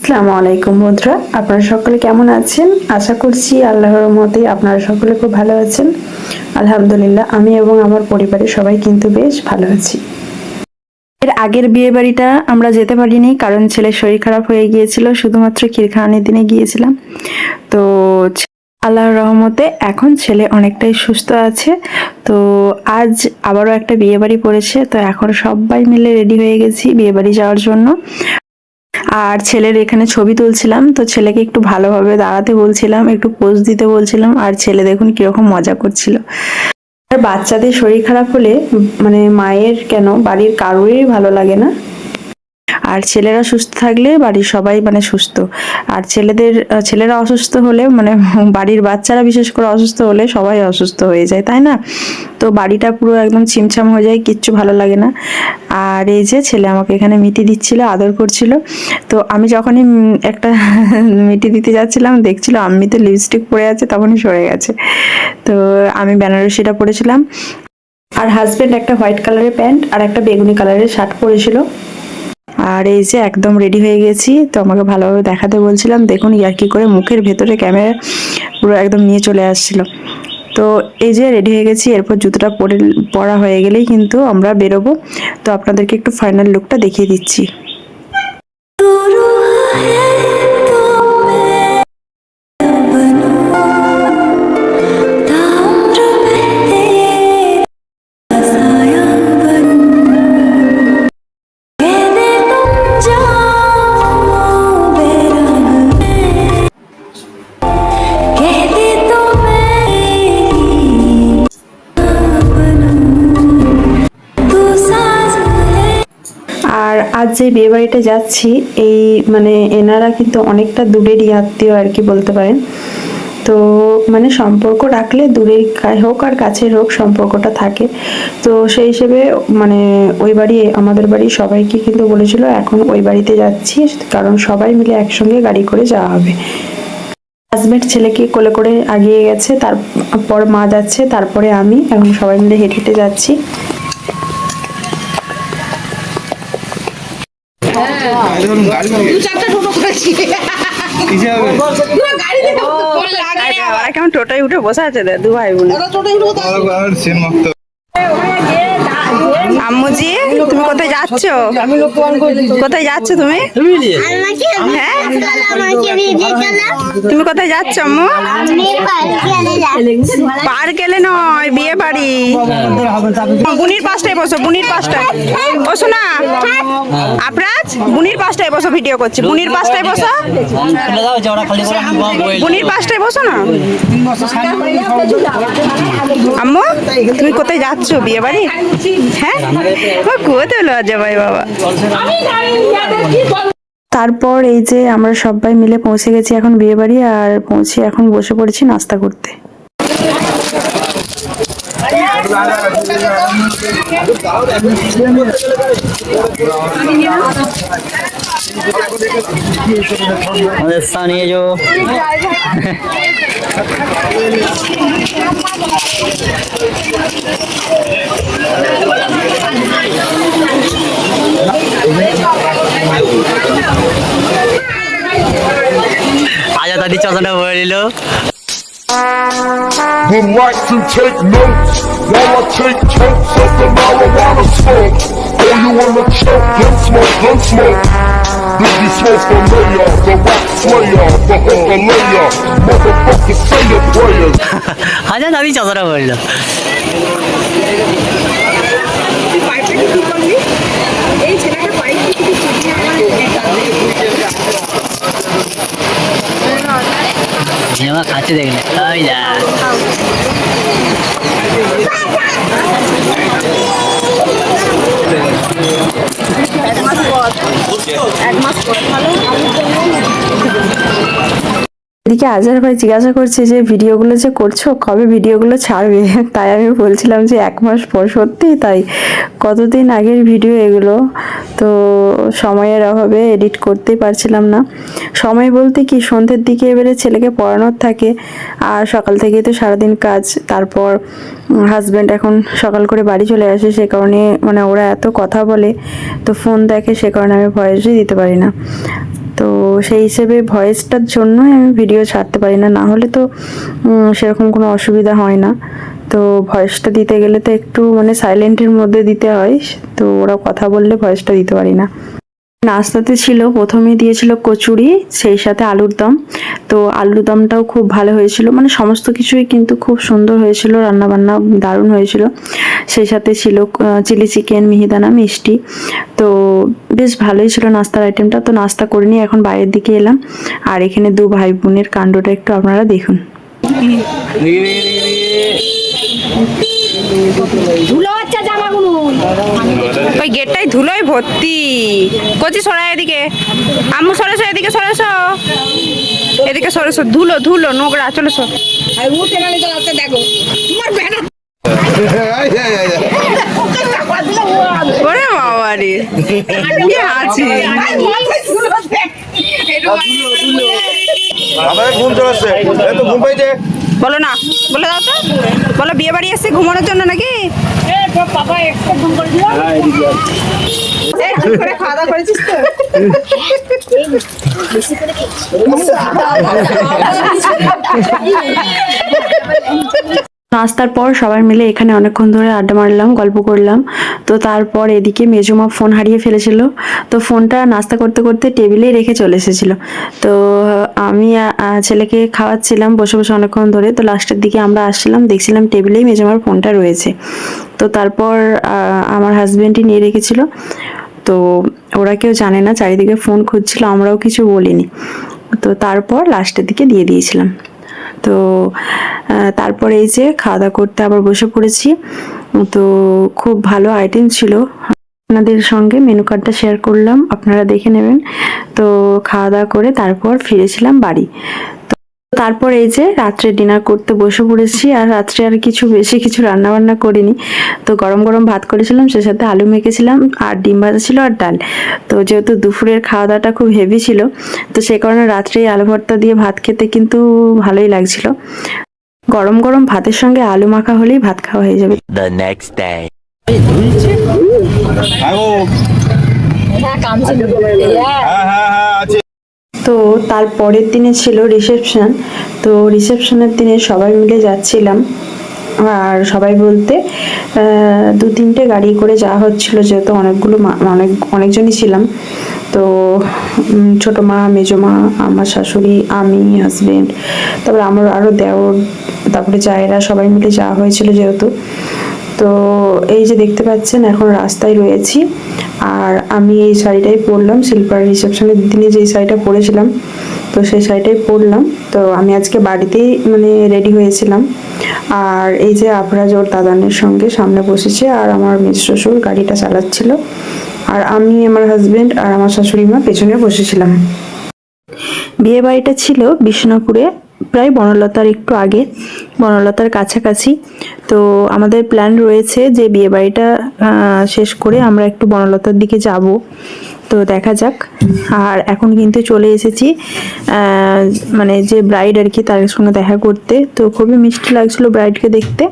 আসসালামু আলাইকুম বন্ধুরা, আপনারা সকলে কেমন আছেন? আশা করছি আল্লাহর রহমতে আপনারা সকলে খুব ভালো আছেন। আলহামদুলিল্লাহ, আমি এবং আমার পরিবারের সবাই কিন্তু বেশ ভালো আছি। এর আগের বিয়ে বাড়িটা আমরা যেতে পারিনি, কারণ ছেলের শরীর খারাপ হয়ে গিয়েছিল। শুধুমাত্র ক্ষীরখাওয়ানির দিনে গিয়েছিলাম। তো আল্লাহর রহমতে এখন ছেলে অনেকটাই সুস্থ আছে। তো আজ আবারও একটা বিয়ে বাড়ি পড়েছে, তো এখন সবাই মিলে রেডি হয়ে গেছি বিয়ে বাড়ি যাওয়ার জন্য। আর ছেলের এখানে ছবি তুলছিলাম, তো ছেলেকে একটু ভালোভাবে দাঁড়াতে বলছিলাম, একটু পোজ দিতে বলছিলাম, আর ছেলে দেখুন কিরকম মজা করছিল। আর বাচ্চাদের শরীর খারাপ হলে মানে মায়ের কেন বাড়ির কারোরই ভালো লাগে না। আর ছেলেরা সুস্থ থাকলে বাড়ির সবাই মানে সুস্থ। আর ছেলেরা অসুস্থ হলে মানে বাড়ির বাচ্চারা বিশেষ করে অসুস্থ হলে সবাই অসুস্থ হয়ে যায়, তাই না? তো বাড়িটা পুরো একদম ছিমছাম হয়ে যায়, কিচ্ছু ভালো লাগে না। আর এই যে ছেলে আমাকে এখানে মিটি দিচ্ছিল, আদর করছিল। তো আমি যখনই একটা মিটি দিতে যাচ্ছিলাম, দেখছিল আমি তো লিপস্টিক পরে আছে, তখনই সরে গেছে। তো আমি বেনারসিটা পরেছিলাম, আর হাজবেন্ড একটা হোয়াইট কালারের প্যান্ট আর একটা বেগুনি কালারের শার্ট পরেছিল। আর এই যে একদম রেডি হয়ে গেছি, তো আমাকে ভালোভাবে দেখাতে বলছিলাম। দেখুন ইয়ার্কি করে মুখের ভেতরে ক্যামেরা পুরো একদম নিয়ে চলে আসছিল। তো এই যে রেডি হয়ে গেছি, এরপর জুতোটা পরা হয়ে গেলেই কিন্তু আমরা বেরোবো। তো আপনাদেরকে একটু ফাইনাল লুকটা দেখিয়ে দিচ্ছি। আর আজ যে বিয়ে বাড়িতে যাচ্ছি, এই মানে এনারা কিন্তু অনেকটা দূরেরই আত্মীয় আর কি বলতে পারেন। তো মানে সম্পর্ক রাখলে দূরের হোক আর কাছের হোক, সম্পর্কটা থাকে। তো সেই হিসেবে মানে ওই বাড়ি আমাদের বাড়ি সবাইকে কিন্তু বলেছিল এখন ওই বাড়িতে যাচ্ছি, কারণ সবাই মিলে একসঙ্গে গাড়ি করে যাওয়া হবে। হাজবেন্ড ছেলেকে কোলে করে আগিয়ে গেছে, তারপর মা যাচ্ছে, তারপরে আমি। এখন সবাই মিলে হেঁটে হেঁটে যাচ্ছি। কেমন টোটাই উঠে বসে আছে দু ভাই বোন। আম্মুজি, তুমি কোথায় যাচ্ছ? কোথায় যাচ্ছ তুমি? হ্যাঁ, তুমি কোথায় যাচ্ছ আম্মু? পার্কেলে নয়, বিয়ে বাড়ি। বুনির পাশটায় বসো, বুনির পাশটায় বসো না। আপনার বুনির পাশটায় বসো, ভিডিও করছি। বুনির পাশটায় বসো, বুনির পাশটায় বসো না। আম্মু, তুমি কোথায় যাচ্ছ? বিয়ে বাড়ি? হ্যাঁ, কোথায় লজ্জা ভাই বাবা। তারপর এই যে আমরা সবাই মিলে পৌঁছে গেছি এখন বিয়ে বাড়ি, আর পৌঁছে এখন বসে পড়েছি নাস্তা করতে। स्थानीय जो आजा दादी चौसठ बोलिलो Would like to take notes while I take totes of the marijuana smoke. Oh, you wanna choke? Gun smoke. Biggie smoke the layer, the rock slayer, the hooker layer. Motherfucker, say your prayers. आजा दादी चौसठ बोलिलो खाते देखने এদিকে আজহার ভাই জিজ্ঞাসা করছে যে ভিডিওগুলো যে করছো কবে ভিডিওগুলো ছাড়বে। তাই আমি বলছিলাম যে 1 মাস পর। সত্যি তাই, কতদিন আগের ভিডিও এগুলো। তো সময়ের অভাবে এডিট করতেই পারছিলাম না। সময় বলতে কি, সন্ধ্যের দিকে এবারে ছেলেকে পড়ানোর থাকে, আর সকাল থেকেই তো সারাদিন কাজ। তারপর হাজব্যান্ড এখন সকাল করে বাড়ি চলে আসে, সে কারণে মানে ওরা এত কথা বলে, তো ফোন দেখে, সে কারণে আমি ভয়েসই দিতে পারি না। তো সেই হিসেবে ভয়েসটার জন্যই আমি ভিডিও ছাড়তে পারি না, না হলে তো সেরকম কোনো অসুবিধা হয় না। তো ভয়েসটা দিতে গেলে তো একটু মানে সাইলেন্টের মধ্যে দিতে হয়, তো ওরা কথা বললে ভয়েসটা দিতে পারি না। নাস্তাতে ছিল, প্রথমে দিয়েছিল কচুরি, সেই সাথে আলুর দম। তো আলুর দমটাও খুব ভালো হয়েছিল, মানে সমস্ত কিছুই কিন্তু খুব সুন্দর হয়েছিল, রান্না বান্না দারুণ হয়েছিল। সেই সাথে ছিল চিলি চিকেন, মিহিদানা, মিষ্টি। তো বেশ ভালোই ছিল নাস্তার আইটেমটা। তো নাস্তা করে নিয়ে এখন বাইরের দিকে এলাম, আর এখানে দু ভাই বোনের কাণ্ডটা একটু আপনারা দেখুন। ধুলো হচ্ছে জামাগুলো, ওই গেটটাই ধুলোয় ভর্তি। কচি সরা এদিকে, আম্মু সরেছো এদিকে, সরেছো এদিকে, সরেছো, ধুলো ধুলো নোংরা, চলেছো। দেখো ওরে বাবা রে, কি আছি ঘুম চলে আসছে, তো ঘুম পাইছে। বলো না, বলে দাও তো, বলো বিয়ে বাড়ি এসছে ঘুমানোর জন্য নাকি? খাওয়া দাওয়া করেছিস তো? নাস্তার পর সবাই মিলে এখানে অনেকক্ষণ ধরে আড্ডা মারলাম, গল্প করলাম। তো তারপর এদিকে মেজমা ফোন হারিয়ে ফেলেছিল, তো ফোনটা নাস্তা করতে করতে টেবিলেই রেখে চলে এসেছিল। তো আমি ছেলেকে খাওয়াচ্ছিলাম বসে বসে অনেকক্ষণ ধরে। তো লাস্টের দিকে আমরা আসছিলাম, দেখছিলাম টেবিলেই মেজমার ফোনটা রয়েছে। তো তারপর আমার হাজবেন্ডই নিয়ে রেখেছিল। তো ওরা কেউ জানে না, চারিদিকে ফোন খুঁজছিল, আমরাও কিছু বলিনি। তো তারপর লাস্টের দিকে দিয়ে দিয়েছিলাম। তো তারপরে এই যে খাওয়া দাওয়া করতে আবার বসে পড়েছি। তো খুব ভালো আইটেম ছিল, আপনাদের সঙ্গে মেনু কার্ডটা শেয়ার করলাম, আপনারা দেখে নেবেন। তো খাওয়া দাওয়া করে তারপর ফিরেছিলাম বাড়ি। তারপর এই যে রাত্রে ডিনার করতে বসে পড়েছি, আর রাত্রে আর বেশি কিছু রান্না বান্না করিনি। তো গরম গরম ভাত করেছিলাম, সে সাথে আলু মেখেছিলাম, আর ডিম ভাজা ছিল, আর ডাল। তো যেহেতু দুপুরের খাওয়া দাওয়াটা খুব হেভি ছিল, তো সে কারণে রাত্রে আলু ভর্তা দিয়ে ভাত খেতে কিন্তু ভালোই লাগছিল। গরম গরম ভাতের সঙ্গে আলু মাখা হলেই ভাত খাওয়া হয়ে যাবে। The next day. তো তারপরের দিনে ছিল রিসেপশন। তো রিসেপশনের দিনে সবাই মিলে যাচ্ছিলাম, আর সবাই বলতে দু তিনটে গাড়ি করে যাওয়া হচ্ছিল, যেহেতু অনেকজনই ছিলাম। তো ছোট মা, মেজো মা, আমার শাশুড়ি, আমি, হাজবেন্ড, তারপরে আমার আরও দেওর, তারপরে জায়েরা, সবাই মিলে যাওয়া হয়েছিল যেহেতু। তো এই যে দেখতে পাচ্ছেন এখন রাস্তায় রয়েছি, আর আমি এই শাড়িটাই পরলাম শিল্পার রিসেপশনের দিনে, যেই শাড়িটা পরেছিলাম তো সেই শাড়িটাই পরলাম। তো আমি আজকে বাড়িতেই মানে রেডি হয়েছিলাম। আর এই যে আবরাজ ওর দাদানের সঙ্গে সামনে বসেছে, আর আমার মেজ শ্বশুর গাড়িটা চালাচ্ছিল, আর আমি, আমার হাজবেন্ড আর আমার শাশুড়ি মা পেছনে বসেছিলাম। বিয়ে বাড়িটা ছিল বিষ্ণুপুরে, প্রায় বনলতার একটু আগে, বনলতার কাছাকাছি। তো আমাদের প্ল্যান রয়েছে যে বিয়ে বাড়িটা শেষ করে আমরা একটু বনলতার দিকে যাব। তো দেখা যাক। আর এখন কিন্তু চলে এসেছি মানে যে ব্রাইড আর কি, তার সঙ্গে দেখা করতে। তো খুবই মিষ্টি লাগছিল ব্রাইডকে দেখতে,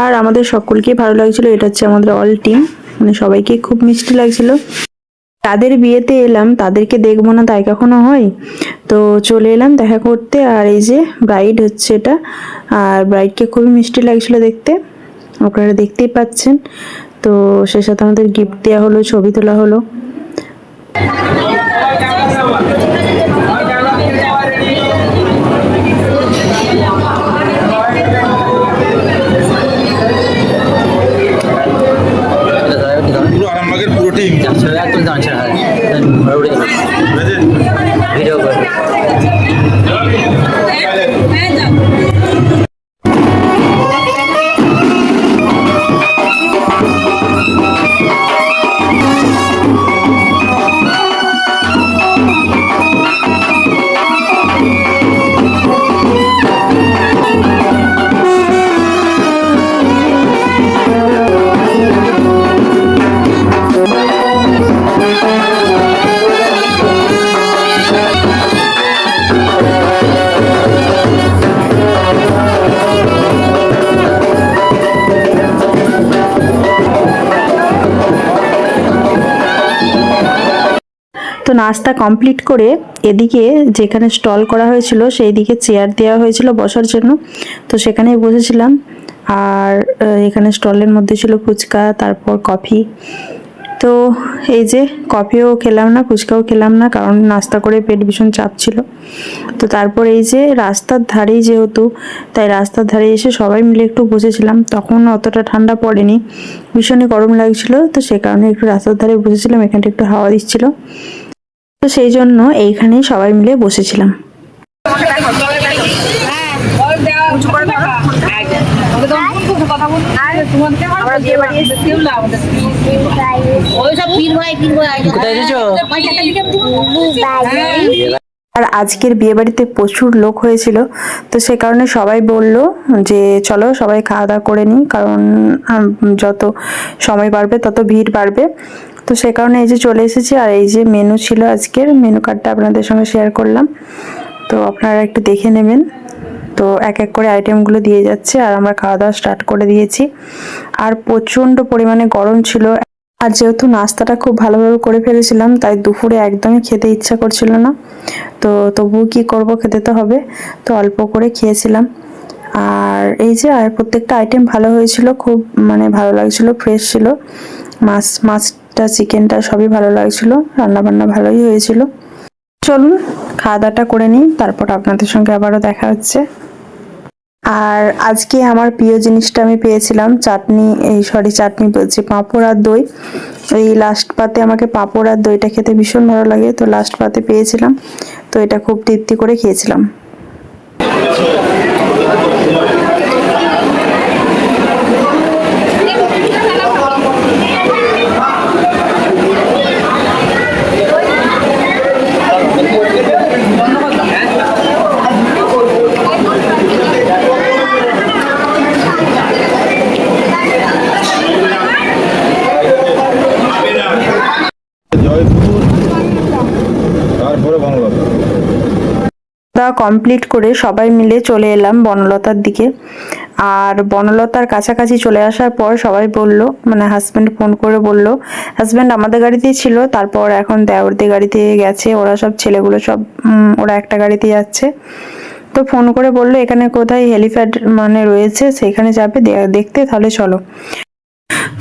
আর আমাদের সকলকেই ভালো লাগছিল। এটা হচ্ছে আমাদের অল টিম, মানে সবাইকে খুব মিষ্টি লাগছিল। তাদের বিয়েতে এলাম, তাদেরকে দেখবো না তাই কখনো হয়? তো চলে এলাম দেখা করতে। আর এই যে ব্রাইড হচ্ছে এটা, আর ব্রাইডকে খুবই মিষ্টি লাগছিল দেখতে, আপনারা দেখতেই পাচ্ছেন। তো সে সাথে আমাদের গিফট দেওয়া হলো, ছবি তোলা হলো। আরামবাগের পুরো টিম একদম জানছে হ্যাঁ ভিডিও করে। নাস্তা কমপ্লিট করে এদিকে যেখানে স্টল করা হয়েছিল সেই দিকে চেয়ার দেওয়া হয়েছিল বসার জন্য, তো সেখানেই বসেছিলাম। আর এখানে স্টলের মধ্যে ছিল ফুচকা, তারপর কফি। তো এই যে কফিও খেলাম না, ফুচকাও খেলাম না, কারণ নাস্তা করে পেট ভীষণ চাপ ছিল। তো তারপর এই যে রাস্তার ধারেই যেহেতু, তাই রাস্তার ধারে এসে সবাই মিলে একটু বসেছিলাম। তখন অতটা ঠান্ডা পড়েনি, ভীষণই গরম লাগছিল, তো সে কারণে একটু রাস্তার ধারে বসেছিলাম, এখানটা একটু হাওয়া দিচ্ছিল, তো সেই জন্য এইখানেই সবাই মিলে বসেছিলাম। কোথায় এসেছো? আর আজকের বিয়ে বাড়িতে প্রচুর লোক হয়েছিল, তো সে কারণে সবাই বলল যে চলো সবাই খাওয়া দাওয়া করে নিই, কারণ যত সময় বাড়বে তত ভিড় বাড়বে। তো সে কারণে এই যে চলে এসেছি। আর এই যে মেনু ছিল, আজকের মেনু কার্ডটা আপনাদের সঙ্গে শেয়ার করলাম, তো আপনারা একটু দেখে নেবেন। তো এক এক করে আইটেমগুলো দিয়ে যাচ্ছে, আর আমরা খাওয়া দাওয়া স্টার্ট করে দিয়েছি। আর প্রচণ্ড পরিমাণে গরম ছিল, আর যেহেতু নাস্তাটা খুব ভালোভাবে করে ফেলেছিলাম, তাই দুপুরে একদমই খেতে ইচ্ছা করছিল না। তো তবুও কি করব, খেতে তো হবে, তো অল্প করে খেয়েছিলাম। আর এই যে আর প্রত্যেকটা আইটেম ভালো হয়েছিল, খুব মানে ভালো লাগছিল, ফ্রেশ ছিল। মাছটা চিকেনটা সবই ভালো লাগছিল, রান্নাবান্না ভালোই হয়েছিল। চলুন খাওয়া দাওয়াটা করে নিই, তারপর আপনাদের সঙ্গে আবারও দেখা হচ্ছে। আর আজকে আমার প্রিয় জিনিসটা আমি পেয়েছিলাম, চাটনি বলছি, পাঁপড় আর দই। এই লাস্ট পাতে আমাকে পাঁপড় আর দইটা খেতে ভীষণ ভালো লাগে, তো লাস্ট পাতে পেয়েছিলাম, তো এটা খুব তৃপ্তি করে খেয়েছিলাম। জয়পুর, তারপরে বনলতা। খাওয়া কমপ্লিট করে সবাই মিলে চলে এলাম বনলতার দিকে। আর বনলতার কাছাকাছি চলে আসার পর সবাই বলল, মানে হাজব্যান্ড ফোন করে বলল, হাজব্যান্ড আমাদের গাড়িতেই ছিল, তারপর এখন দেওরদের গাড়িতে গেছে, ওরা সব ছেলেগুলো সব ওরা একটা গাড়িতে যাচ্ছে। তো ফোন করে বললো এখানে কোথায় হেলিপ্যাড মানে রয়েছে, সেখানে যাবে দেখতে, তাহলে চলো।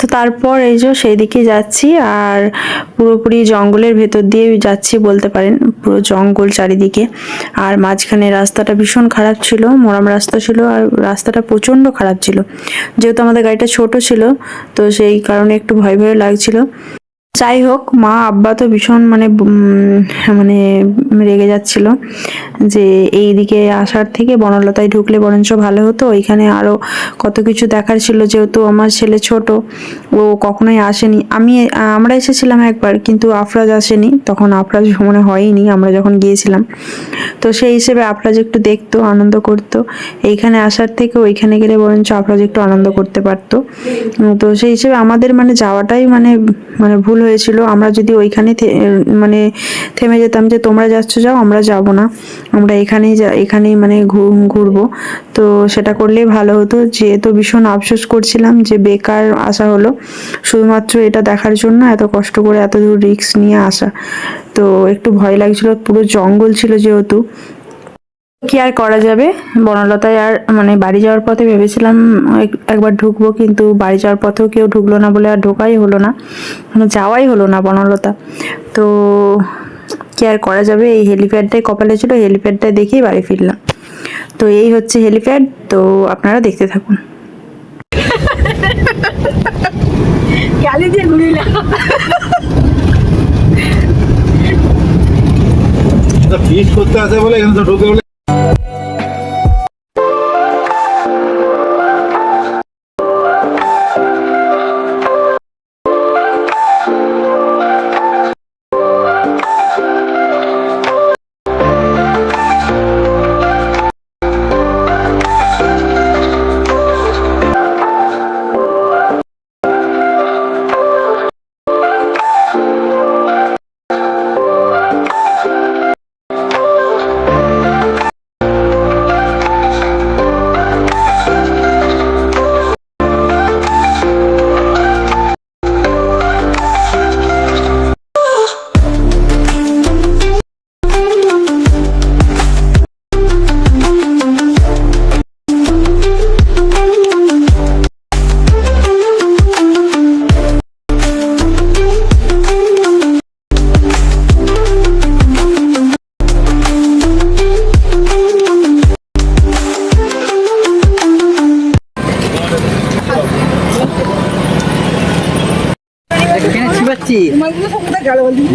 তো তারপর এই যে সেই দিকে যাচ্ছি, আর পুরোপুরি জঙ্গলের ভেতর দিয়ে যাচ্ছি বলতে পারেন, পুরো জঙ্গল চারিদিকে। আর মাঝখানে রাস্তাটা ভীষণ খারাপ ছিল, মোরাম রাস্তা ছিল, আর রাস্তাটা প্রচণ্ড খারাপ ছিল। যেহেতু আমাদের গাড়িটা ছোট ছিল, তো সেই কারণে একটু ভয় ভয় লাগছিল। যাই হোক, মা আব্বা তো ভীষণ মানে রেগে যাচ্ছিল যে এই দিকে আসার থেকে বনলতায় ঢুকলে বরঞ্চ ভালো হতো, ওইখানে আরো কত কিছু দেখার ছিল। যেহেতু আমার ছেলে ছোট, ও কখনোই আসেনি, আমরা এসেছিলাম একবার, কিন্তু আফরাজ আসেনি, তখন আফরাজ মনে হয়নি আমরা যখন গিয়েছিলাম। তো সেই হিসেবে আফরাজ একটু দেখতো, আনন্দ করতো, এইখানে আসার থেকে ওইখানে গেলে বরঞ্চ আফরাজ একটু আনন্দ করতে পারতো। তো সেই হিসেবে আমাদের যাওয়াটাই ভুল হয়েছিল। আমরা যদি ওইখানে থেমে যেতাম যে তোমরা যাচ্ছ যাও, আমরা যাব না, আমরা এখানেই ঘুরবো, তো সেটা করলেই ভালো হতো। যেহেতু ভীষণ আফসোস করছিলাম যে বেকার আসা হলো, শুধুমাত্র এটা দেখার জন্য এত কষ্ট করে এত দূর রিস্ক নিয়ে আসা। তো একটু ভয় লাগছিল, পুরো জঙ্গল ছিল যেহেতু, কি আর করা যাবে। বনলতায় আর বাড়ি যাওয়ার পথে ভেবেছিলাম একবার ঢুকবো, কিন্তু বাড়ি যাওয়ার পথেও কেউ ঢুকলো না বলে আর ঢোকাই হলো না, যাওয়াই হলো না বনলতা। তো কি আর করা যাবে, এই হেলিপ্যাডটাই কপালে ছিল, হেলিপ্যাডটা দেখেই বাড়ি ফিরলাম। তো এই হচ্ছে হেলিপ্যাড, তো আপনারা দেখতে থাকুন। ফিস্ট করতে আসে বলে এখানে তো ঢুকে বলে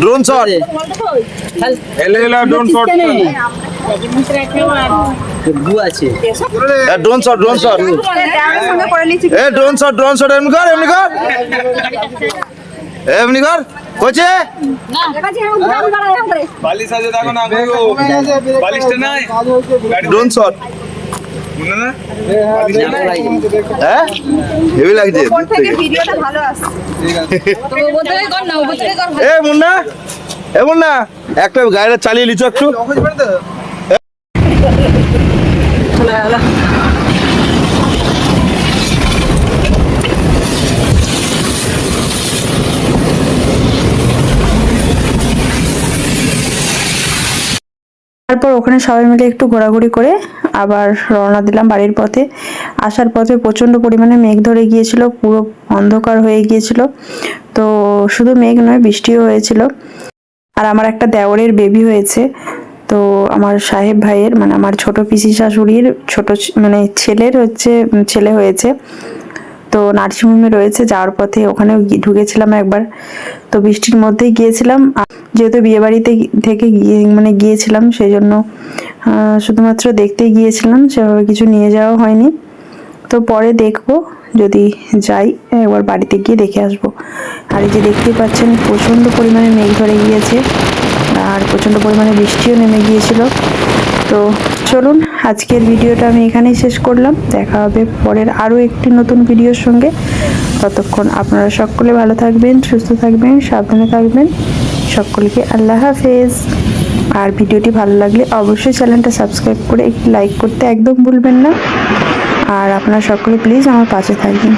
ড্রোন শট ডোন্ট শট গু আছে ড্রোন শট ড্রোন শট এ ড্রোন শট এমনি কর এমনি কর কোচে বালিশ আছে দেখো না বালিশটা নাই ড্রোন শট হ্যাঁ হেভি লাগছে দূর থেকে। ভিডিওটা ভালো আসছে এ মুন্না একটা গাড়িটা চালিয়ে লিচু একটু তারপর ওখানে সবাই মিলে একটু ঘোরাঘুরি করে আবার রওনা দিলাম বাড়ির পথে। আসার পথে প্রচণ্ড পরিমাণে মেঘ ধরে গিয়েছিল, পুরো অন্ধকার হয়ে গিয়েছিল। তো শুধু মেঘ নয়, বৃষ্টিও হয়েছিল। আর আমার একটা দেওরের বেবি হয়েছে, তো আমার সাহেব ভাইয়ের মানে আমার ছোট পিসি শাশুড়ির মানে ছেলে হয়েছে। তো নার্সিংহোমে রয়েছে, যাওয়ার পথে ওখানেও ঢুকেছিলাম একবার। তো বৃষ্টির মধ্যেই গিয়েছিলাম, যেহেতু বিয়ে বাড়িতে থেকে গিয়েছিলাম, সেই জন্য শুধুমাত্র দেখতেই গিয়েছিলাম, সেভাবে কিছু নিয়ে যাওয়া হয়নি। তো পরে দেখবো, যদি যাই একবার বাড়িতে গিয়ে দেখে আসবো। আর এই যে দেখতেই পাচ্ছেন প্রচণ্ড পরিমাণে মেঘ ধরে গিয়েছে আর প্রচণ্ড পরিমাণে বৃষ্টিও নেমে গিয়েছিল। তো চলুন আজকের ভিডিওটা আমি এখানেই শেষ করলাম। দেখা হবে পরের আরও একটি নতুন ভিডিওর সঙ্গে। ততক্ষণ আপনারা সকলে ভালো থাকবেন, সুস্থ থাকবেন, সাবধানে থাকবেন। সকলকে আল্লাহ হাফেজ। আর ভিডিওটি ভালো লাগলে অবশ্যই চ্যানেলটা সাবস্ক্রাইব করে একটি লাইক করতে একদম ভুলবেন না। আর আপনারা সকলে প্লিজ আমার পাশে থাকবেন।